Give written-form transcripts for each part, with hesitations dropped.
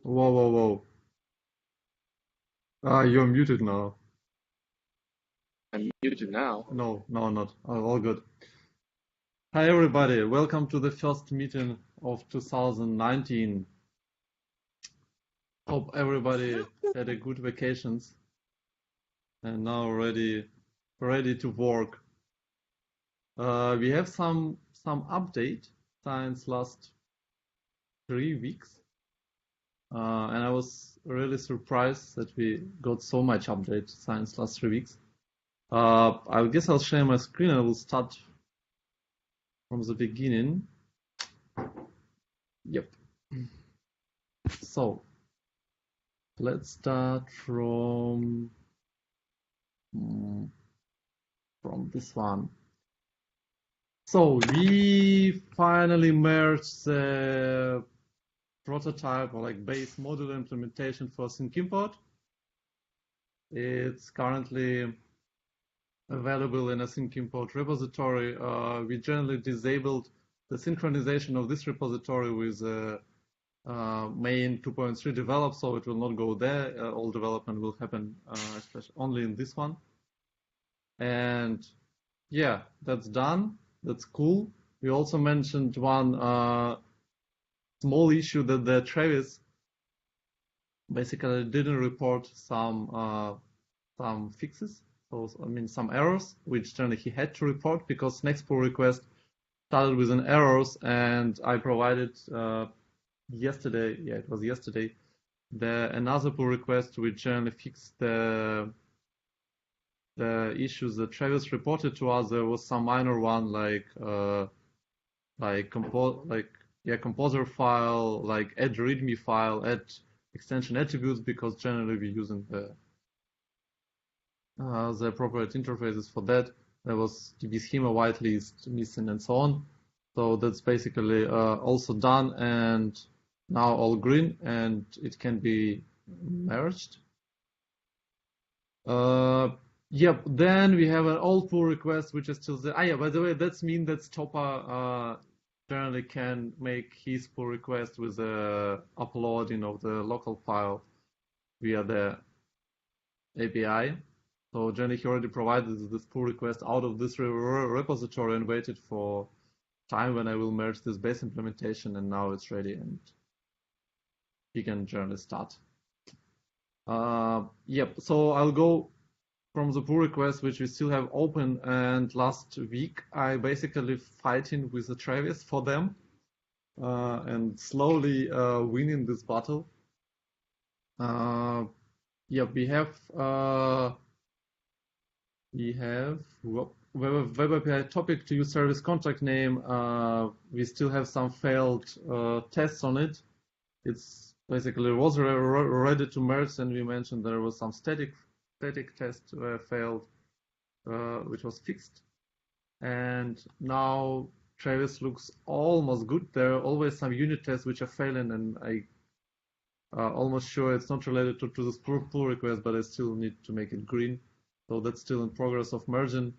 Whoa, whoa, whoa. You're muted now. I'm muted now. No, no, not. All good. Hi, everybody. Welcome to the first meeting of 2019. Hope everybody had a good vacations and now ready to work. We have some update since last 3 weeks. And I was really surprised that we got so much update since last 3 weeks. I guess I'll share my screen and we'll start from the beginning. Yep. So let's start from this one. So we finally merged the prototype or like base module implementation for Async Import. It's currently available in Async Import repository. We generally disabled the synchronization of this repository with main 2.3 develop, so it will not go there. All development will happen especially only in this one. And yeah, that's done. That's cool. We also mentioned one small issue that the Travis basically didn't report some fixes. So I mean some errors, which generally he had to report because next pull request started with an errors, and I provided yesterday. Yeah, it was yesterday. Another pull request which generally fixed the issues that Travis reported to us. There was some minor one like composer file, like add readme file, add extension attributes, because generally we're using the appropriate interfaces for that. There was DB schema whitelist missing and so on. So that's basically also done and now all green, and it can be merged. Yep, then we have an old pull request which is still there. Yeah, by the way, that's mean that Stopper generally can make his pull request with the uploading of the local file via the API. So generally he already provided this pull request out of this repository and waited for time when I will merge this base implementation, and now it's ready and he can generally start. Yep, so I'll go from the pull request which we still have open, and last week I basically fighting with the Travis for them and slowly winning this battle. Yep, we have web API topic to use service contract name. We still have some failed tests on it. It's basically was ready to merge, and we mentioned there was some static test failed, which was fixed. And now Travis looks almost good. There are always some unit tests which are failing, and I almost sure it's not related to this pull request, but I still need to make it green. So that's still in progress of merging.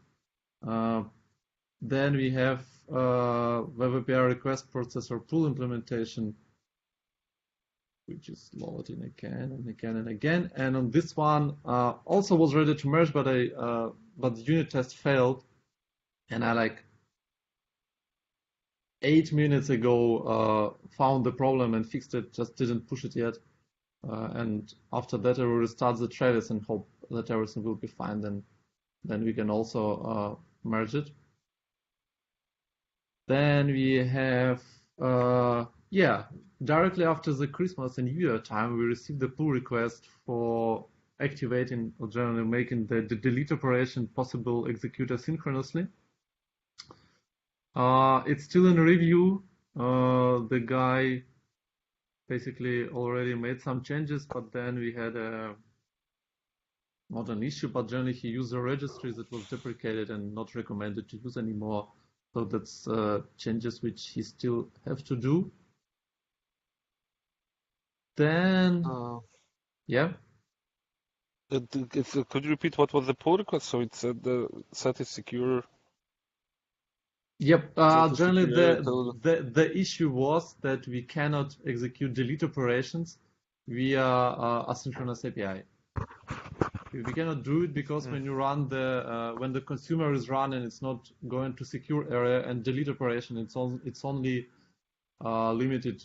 Then we have web API request processor pull implementation, which is loading again and again and again. And on this one, also was ready to merge, but the unit test failed, and I like 8 minutes ago found the problem and fixed it. Just didn't push it yet. And after that, I will restart the Travis and hope that everything will be fine. Then we can also merge it. Then we have directly after the Christmas and New Year time, we received the pull request for activating or generally making the delete operation possible execute asynchronously. It's still in review. The guy basically already made some changes, but then we had not an issue, but generally he used a registry that was deprecated and not recommended to use anymore. So that's changes which he still have to do. Then, yeah. Could you repeat what was the pull request? So it's the set is secure. Yep. Generally, the issue was that we cannot execute delete operations via asynchronous API. We cannot do it because when you run when the consumer is running, it's not going to secure area and delete operation. It's only limited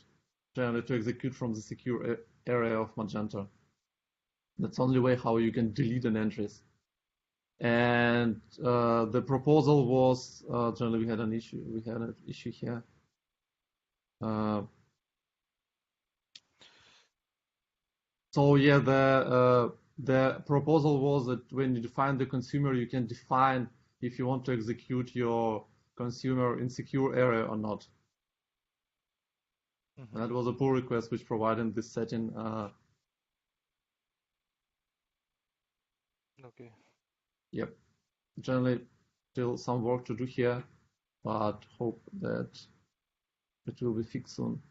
generally to execute from the secure area of Magento. That's the only way how you can delete an entries. And the proposal was generally we had an issue. We had an issue here. So yeah, the proposal was that when you define the consumer, you can define if you want to execute your consumer in secure area or not. Mm-hmm. That was a pull request which provided this setting. Okay. Yep. Generally, still some work to do here, but hope that it will be fixed soon.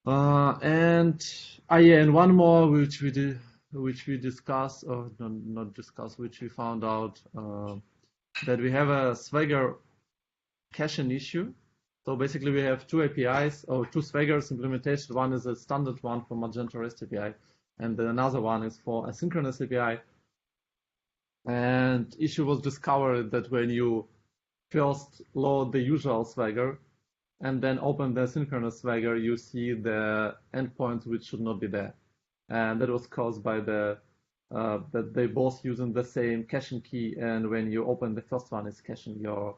And one more which we discussed, or not discussed, which we found out that we have a Swagger caching issue. So basically we have two APIs or two Swaggers implementation. One is a standard one for Magento REST API, and then another one is for asynchronous API. And issue was discovered that when you first load the usual Swagger and then open the asynchronous Swagger, you see the endpoints which should not be there. And that was caused by that they both using the same caching key, and when you open the first one, it's caching your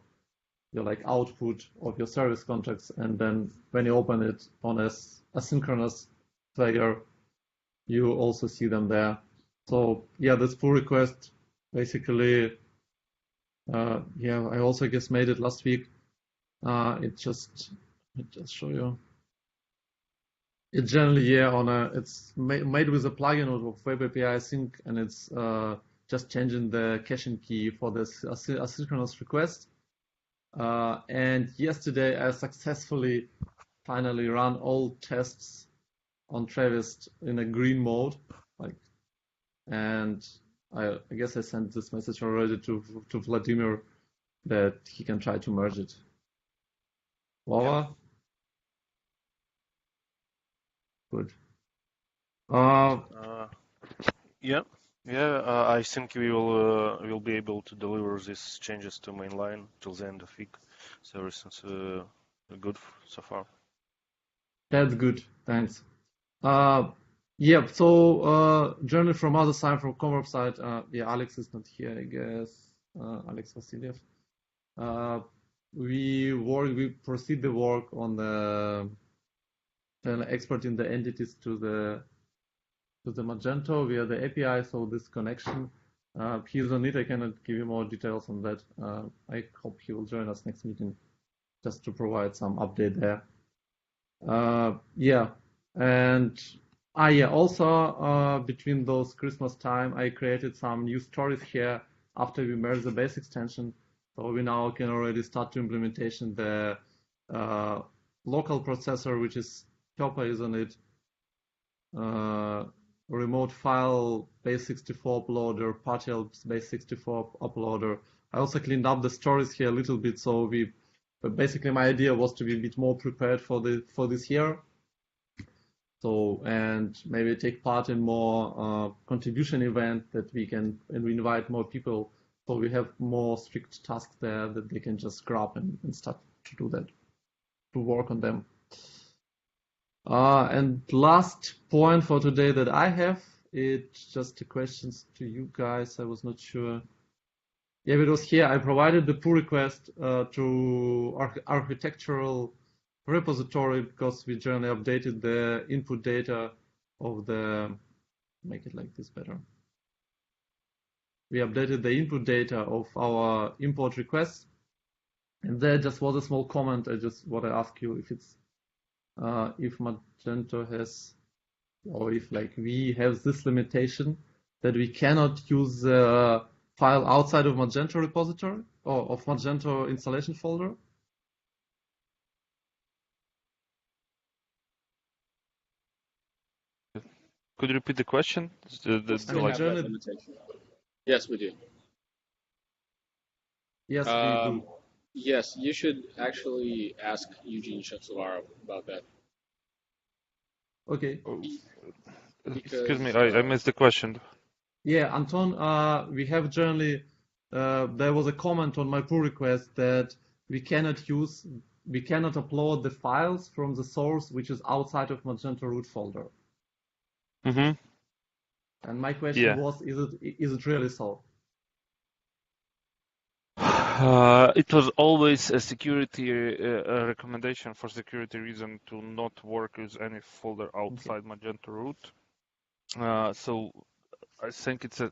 like output of your service contracts, and then when you open it on a asynchronous Swagger, you also see them there. So yeah, this pull request basically, I also guess made it last week. Let me just show you. It generally, it's made with a plugin of Web API Sync, and it's just changing the caching key for this asynchronous request. And yesterday I successfully finally ran all tests on Travis in a green mode, and I guess I sent this message already to Vladimir that he can try to merge it. Laura? Good. I think we will be able to deliver these changes to mainline till the end of week. So everything's good so far. That's good. Thanks. So journey from other side, from Comrop side, Alex is not here, I guess. Alex Vasiliev. We proceed the work on the exporting the entities to the Magento via the API. So this connection, he's on it. I cannot give you more details on that. I hope he will join us next meeting just to provide some update there. Also between those Christmas time, I created some new stories here after we merged the base extension. So we now can already start to implementation the local processor, which is Chopper is on it, remote file base64 uploader, partial base64 uploader. I also cleaned up the stories here a little bit, so but basically my idea was to be a bit more prepared for this year. So, and maybe take part in more contribution event that we invite more people, so we have more strict tasks there that they can just grab and start to do that, to work on them. And last point for today that I have, it's just the questions to you guys. I was not sure. Yeah, it was here. I provided the pull request to architectural repository because we generally updated the input data of make it like this better. We updated the input data of our import requests, and there just was a small comment. I just want to ask you if it's if Magento has, or if we have this limitation that we cannot use the file outside of Magento repository or of Magento installation folder. Could you repeat the question? Yes, we do. Yes, we do. Yes, you should actually ask Eugene Shepsavara about that. Okay. Excuse me, I missed the question. Yeah, Anton, we have generally, there was a comment on my pull request that we cannot upload the files from the source which is outside of Magento root folder. Mm-hmm. And my question was, is it really so? It was always a security recommendation for security reason to not work with any folder outside Magento root. So I think it's a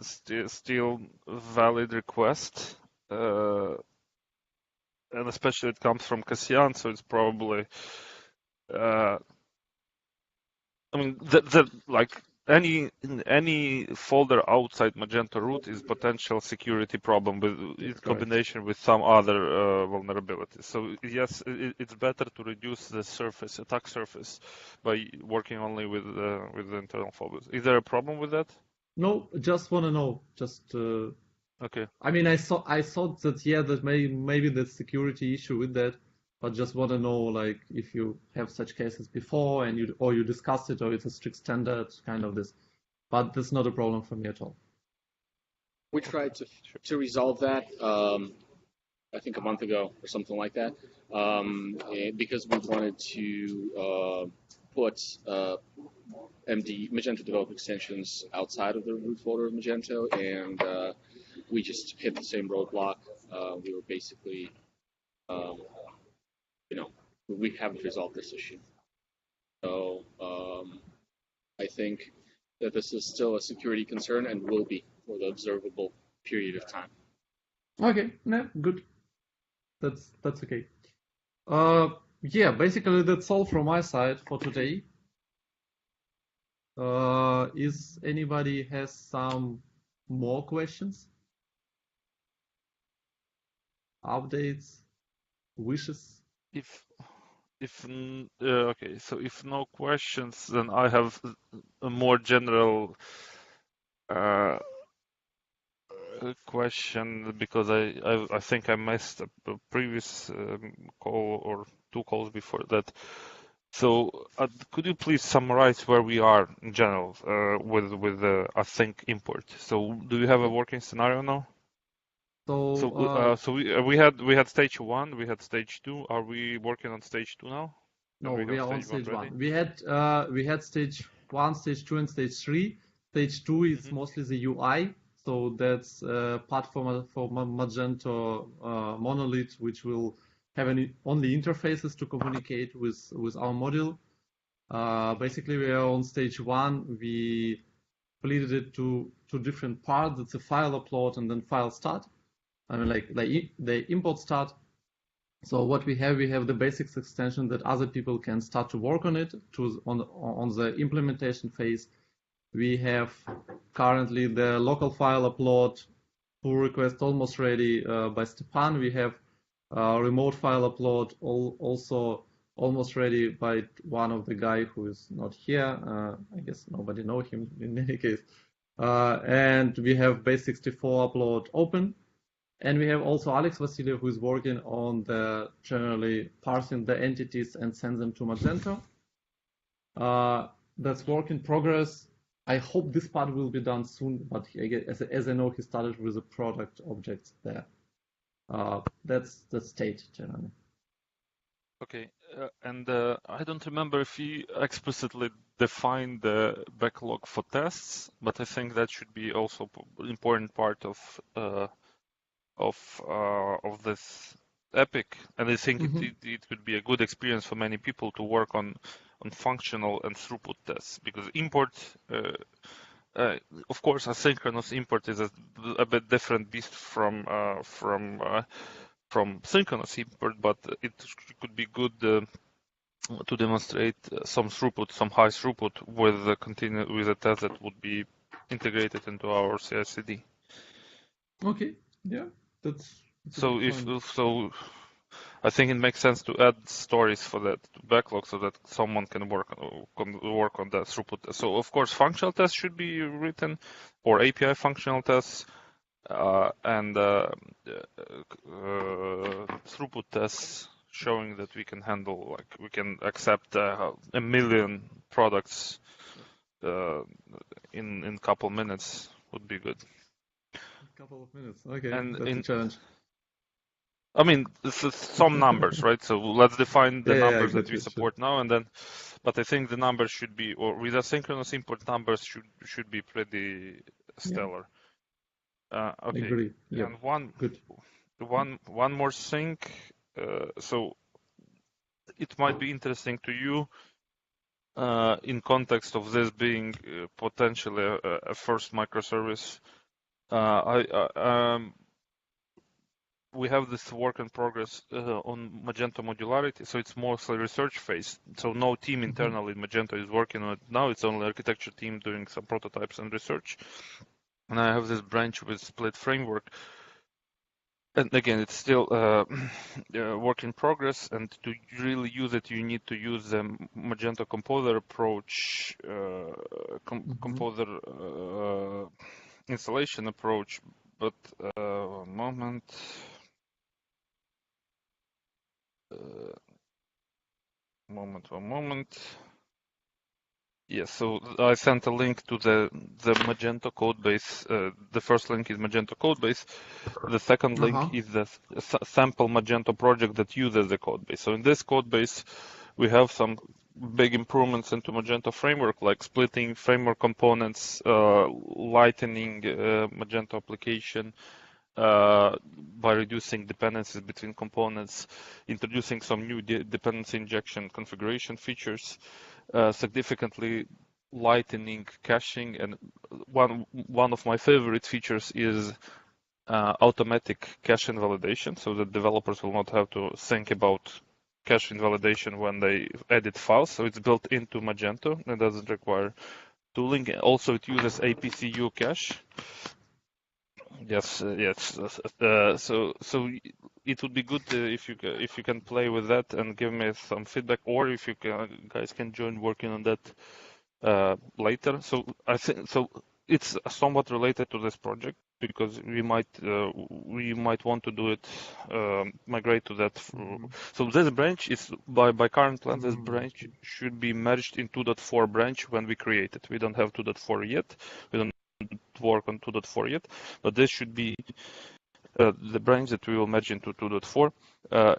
still valid request, and especially it comes from Cassian, so it's probably. I mean, like any folder outside Magento root is potential security problem in combination with some other vulnerabilities. So yes, it's better to reduce the attack surface by working only with the internal folders. Is there a problem with that? No, just want to know. Okay. I mean, I thought that that maybe there's security issue with that, but just want to know like if you have such cases before and you discussed it, or it's a strict standard kind of this. But that's not a problem for me at all. We tried to resolve that, I think a month ago or something like that, because we wanted to put Magento developer extensions outside of the root folder of Magento, and we just hit the same roadblock. We were basically, we haven't resolved this issue. So I think that this is still a security concern and will be for the observable period of time. Okay, no, good. That's okay. Yeah, basically that's all from my side for today. Is anybody has some more questions? Updates? Wishes? Okay, so if no questions, then I have a more general question, because I think I missed a previous call or two calls before that. So could you please summarize where we are in general with the Async Import? So do you have a working scenario now? So we had stage 1, we had stage 2. Are we working on stage 2 now? No, we are on stage 1. We had stage 1, stage 2, and stage 3. Stage 2 is mostly the UI, so that's part for Magento monolith, which will have only interfaces to communicate with our module. Basically, we are on stage 1. We split it to two different parts. It's a file upload and then file start. I mean, like the import start. So what we have the basics extension that other people can start to work on it. On the implementation phase, we have currently the local file upload pull request almost ready by Stepan. We have remote file upload also almost ready by one of the guy who is not here. I guess nobody knows him in any case. And we have base64 upload open. And we have also Alex Vasiliev, who is working on generally parsing the entities and send them to Magento. That's work in progress. I hope this part will be done soon, but as I know, he started with the product objects there. That's the state generally. Okay, and I don't remember if he explicitly defined the backlog for tests, but I think that should be also an important part of this epic, and I think it would be a good experience for many people to work on functional and throughput tests, because import, of course, asynchronous import is a bit different beast from synchronous import, but it could be good to demonstrate some throughput, some high throughput with a test that would be integrated into our CI/CD. Okay, yeah. So I think it makes sense to add stories for that backlog so that someone can work on that throughput. So of course functional tests should be written, or API functional tests, and throughput tests showing that we can handle, like we can accept 1 million products in couple minutes would be good. A couple of minutes. Okay, And that's a challenge. I mean, this is some numbers, right? So let's define the numbers that we support now, and then, but I think the numbers should be, or with asynchronous import numbers should be pretty stellar. Okay. Agree. Yeah. And one more thing. So it might be interesting to you in context of this being potentially a first microservice. We have this work in progress on Magento modularity, so it's mostly research phase. So no team internally in Magento is working on it now. It's only architecture team doing some prototypes and research. And I have this branch with split framework. And again, it's still work in progress. And to really use it, you need to use the Magento Composer approach, Composer installation approach. But one moment. One moment. Yes, so I sent a link to the Magento codebase. The first link is Magento codebase. The second link is the sample Magento project that uses the codebase. So in this codebase, we have some big improvements into Magento framework, like splitting framework components, lightening Magento application, by reducing dependencies between components, introducing some new dependency injection configuration features, significantly lightening caching, and one of my favorite features is automatic cache invalidation, so that developers will not have to think about cache invalidation when they edit files. So it's built into Magento and doesn't require tooling. Also, it uses APCU cache. Yes. So it would be good if you can play with that and give me some feedback, or if you guys can join working on that later. So I think it's somewhat related to this project, because we might want to do it, migrate to that. So this branch is by current plan. This branch should be merged in 2.4 branch when we create it. We don't have 2.4 yet. We don't work on 2.4 yet, but this should be the branch that we will merge into 2.4.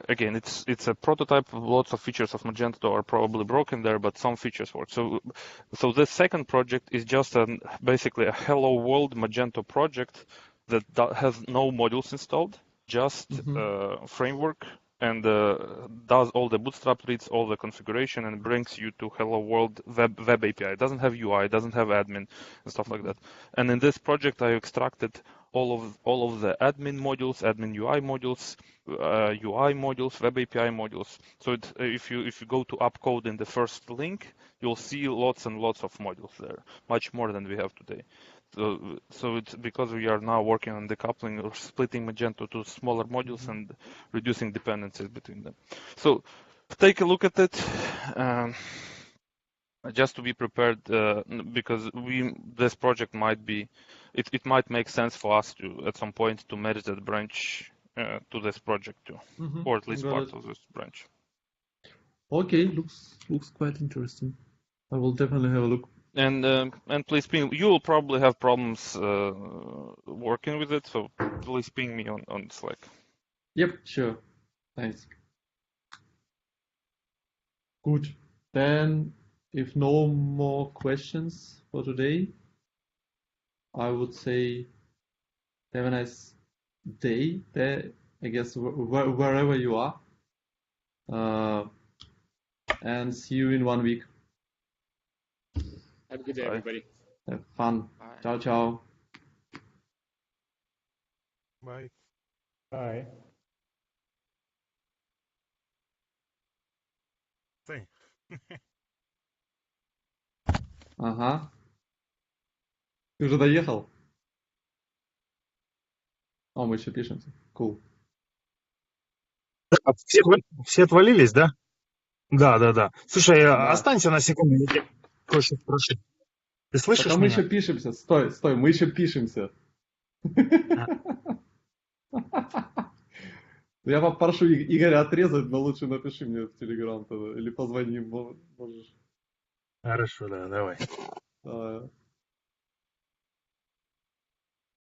Again, it's a prototype. Lots of features of Magento are probably broken there, but some features work. So this second project is just basically a hello world Magento project that has no modules installed, just framework, and does all the bootstrap, reads all the configuration, and brings you to hello world web API. It doesn't have UI, it doesn't have admin and stuff like that. And in this project, I extracted all of the admin modules, admin UI modules, UI modules, web API modules. So if you go to upcode in the first link, you'll see lots and lots of modules there, much more than we have today. So it's because we are now working on decoupling or splitting Magento to smaller modules and reducing dependencies between them. So take a look at it. Just to be prepared, because this project might be, it might make sense for us to at some point to merge that branch to this project too, or at least part of this branch. Okay, looks quite interesting. I will definitely have a look. And please ping. You will probably have problems working with it, so please ping me on Slack. Yep, sure. Thanks. Good. Then, if no more questions for today, I would say have a nice day there, I guess, wherever you are. And see you in 1 week. Have a good day, everybody. Have fun. Bye. Ciao, ciao. Bye. Bye. Ты. Ага. Ты уже доехал? О, мы еще пишемся. Cool. Все отвалились, да? Да. Слушай, Да. останься на секунду, я тебя кое-что спрошу. Ты слышишь Пока мы меня? еще пишемся. Стой, мы еще пишемся. Я попрошу Игоря отрезать, но лучше напиши мне в Telegram тогда. Или позвони, можешь. Хорошо, да, давай. Uh,